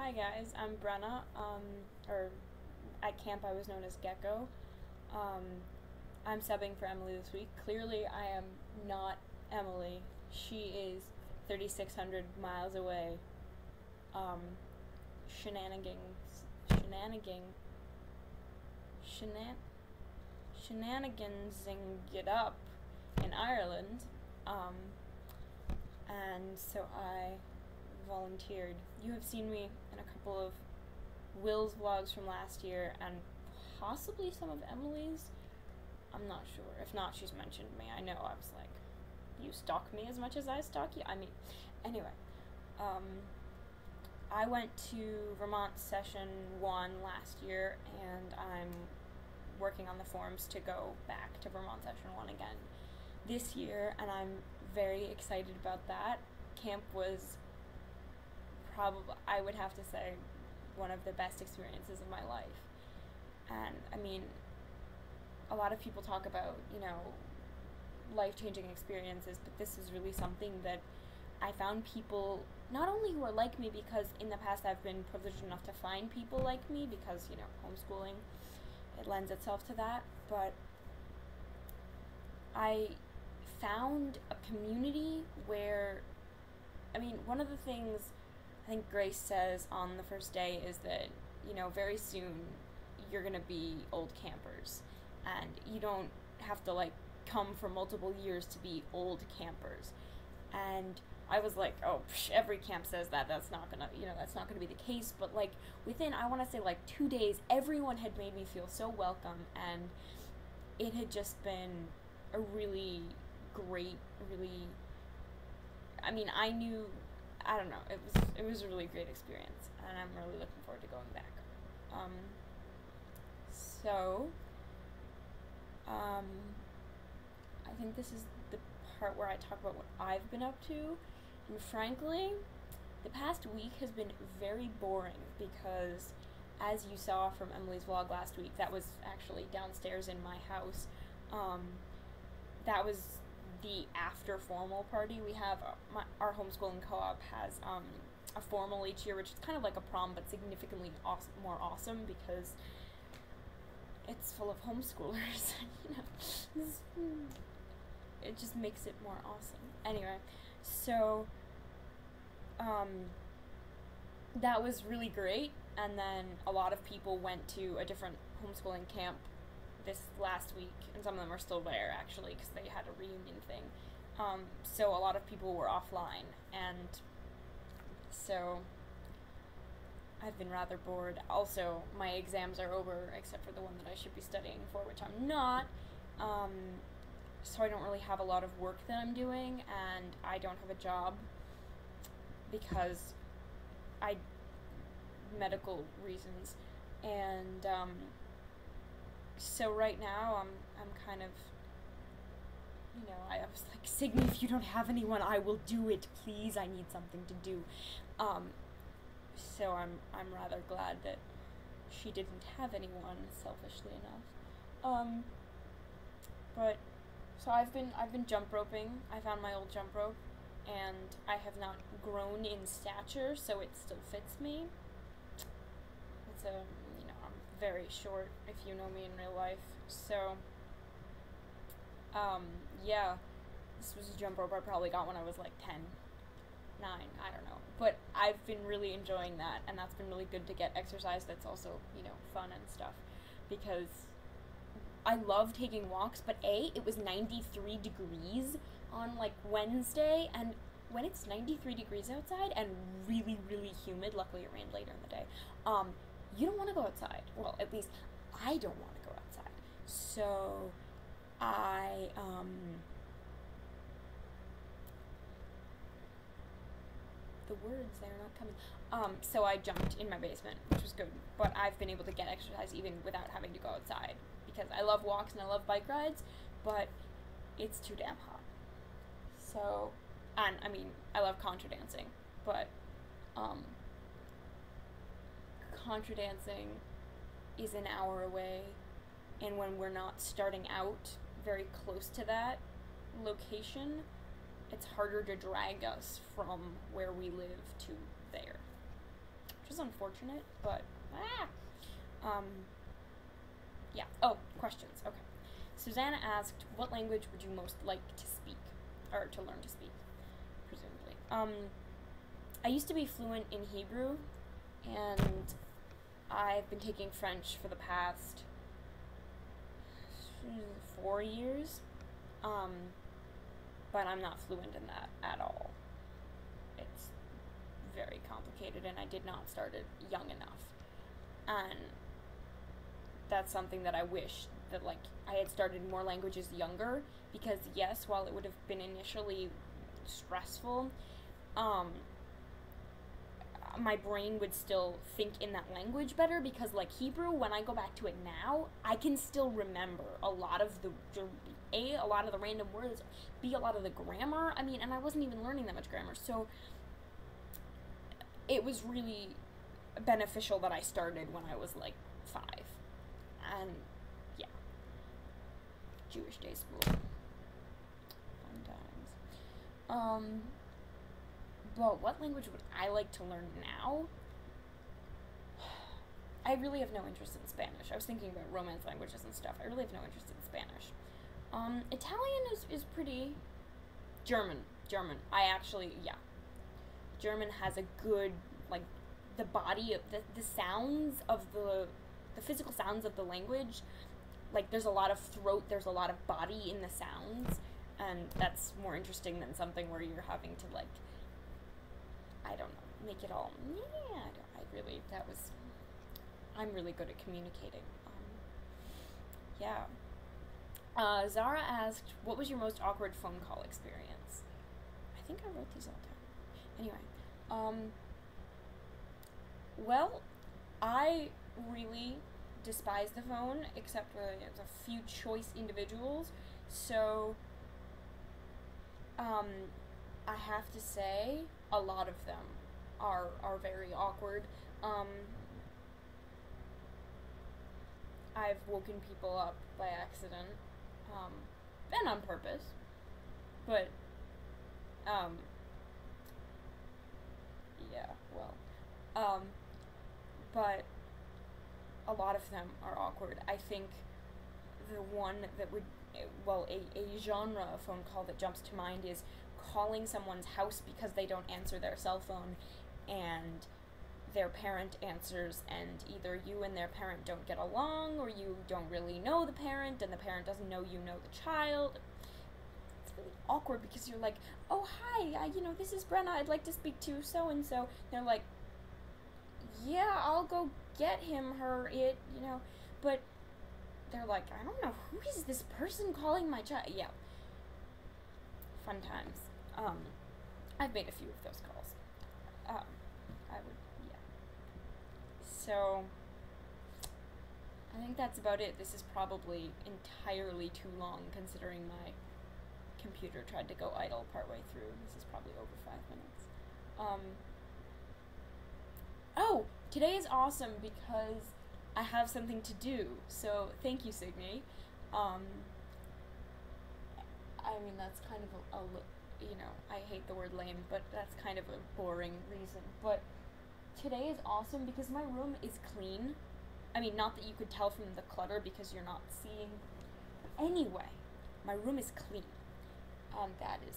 Hi guys, I'm Brenna. Or at camp I was known as Gecko. Um, I'm subbing for Emily this week. Clearly, I am not Emily. She is 3,600 miles away. Um, shenanigans, shenanigan, shenan, shenanigansing it up in Ireland. Um, and so I volunteered. You have seen me in a couple of Will's vlogs from last year and possibly some of Emily's. I'm not sure. If not, she's mentioned me. I know. I was like, you stalk me as much as I stalk you? I mean, anyway. I went to Vermont session 1 last year, and I'm working on the forms to go back to Vermont session 1 again this year, and I'm very excited about that. Camp was probably, I would have to say, one of the best experiences of my life. And I mean, a lot of people talk about, life-changing experiences, but this is really something that I found people not only who are like me, because in the past I've been privileged enough to find people like me because, homeschooling, it lends itself to that, but I found a community where, one of the things I think Grace says on the first day is that, very soon you're going to be old campers, and you don't have to, come for multiple years to be old campers. And I was like, oh, every camp says that. That's not gonna, that's not gonna be the case. But within, I want to say 2 days, everyone had made me feel so welcome, and it had just been a really great, I don't know, it was a really great experience, and I'm really looking forward to going back. So, I think this is the part where I talk about what I've been up to, and frankly, the past week has been very boring because, as you saw from Emily's vlog last week, that was actually downstairs in my house. That was the after formal party. We have our homeschooling co-op has a formal each year, which is kind of like a prom but significantly more awesome because it's full of homeschoolers. It just makes it more awesome. Anyway, so that was really great, and then a lot of people went to a different homeschooling camp this last week, and some of them are still there actually because they had a reunion thing. So a lot of people were offline, and so I've been rather bored. Also, my exams are over except for the one that I should be studying for, which I'm not. So I don't really have a lot of work that I'm doing, and I don't have a job because medical reasons, and so right now I'm kind of, I was like, Signy, if you don't have anyone, I will do it, please, I need something to do. So I'm rather glad that she didn't have anyone, selfishly enough. But so I've been jump roping. I found my old jump rope, and I have not grown in stature, so it still fits me. It's I'm very short, if you know me in real life. So, yeah, this was a jump rope I probably got when I was 10, 9, I don't know. But I've been really enjoying that, and that's been really good to get exercise that's also, fun and stuff, because I love taking walks, but it was 93 degrees on Wednesday, and when it's 93 degrees outside and really, really humid, luckily it rained later in the day, you don't want to go outside. Well, at least I don't want to go outside. So the words, they're not coming. So I jumped in my basement, which was good, but I've been able to get exercise even without having to go outside, because I love walks and I love bike rides, but it's too damn hot. So, and I love contra dancing, but contra dancing is an hour away, and when we're not starting out very close to that location, it's harder to drag us from where we live to there. is unfortunate, but, yeah. Oh, questions. Okay. Susanna asked, what language would you most like to speak? Or to learn to speak, presumably. I used to be fluent in Hebrew, and I've been taking French for the past 4 years, but I'm not fluent in that at all. It's very complicated, and I did not start it young enough, and that's something that I wish that, like, I had started more languages younger, because yes, while it would have been initially stressful, my brain would still think in that language better, because, like, Hebrew, when I go back to it now, I can still remember a lot of the random words, B, a lot of the grammar. I mean, and I wasn't even learning that much grammar, so it was really beneficial that I started when I was, like, 5. And, yeah. Jewish day school. Fun times. But what language would I like to learn now? I really have no interest in Spanish. I was thinking about Romance languages and stuff. I really have no interest in Spanish. Italian is pretty... German. I actually, yeah. German has a good, like, the body of the sounds of the physical sounds of the language. Like, there's a lot of throat, there's a lot of body in the sounds, and that's more interesting than something where you're having to, like, I don't know, make it all, I'm really good at communicating. Yeah. Zara asked, what was your most awkward phone call experience? I think I wrote these all down. Anyway, well, I really despise the phone, except for there's a few choice individuals, so, I have to say, a lot of them are very awkward. I've woken people up by accident, and on purpose, but, yeah, well, but a lot of them are awkward. I think the one that would, well, a genre of phone call that jumps to mind is calling someone's house because they don't answer their cell phone, and their parent answers, and either you and their parent don't get along, or you don't really know the parent, and the parent doesn't know you know the child. It's really awkward because you're like, oh, hi, this is Brenna, I'd like to speak to so-and-so. They're like, yeah, I'll go get him, her, it, but they're like, I don't know, who is this person calling my child? Yeah. Fun times. I've made a few of those calls. So, I think that's about it. This is probably entirely too long, considering my computer tried to go idle partway through. This is probably over 5 minutes. Oh, today is awesome because I have something to do, so thank you, Signe. That's kind of I hate the word lame, but that's kind of a boring reason, but today is awesome because my room is clean. I mean, not that you could tell from the clutter because you're not seeing. Anyway, my room is clean. That is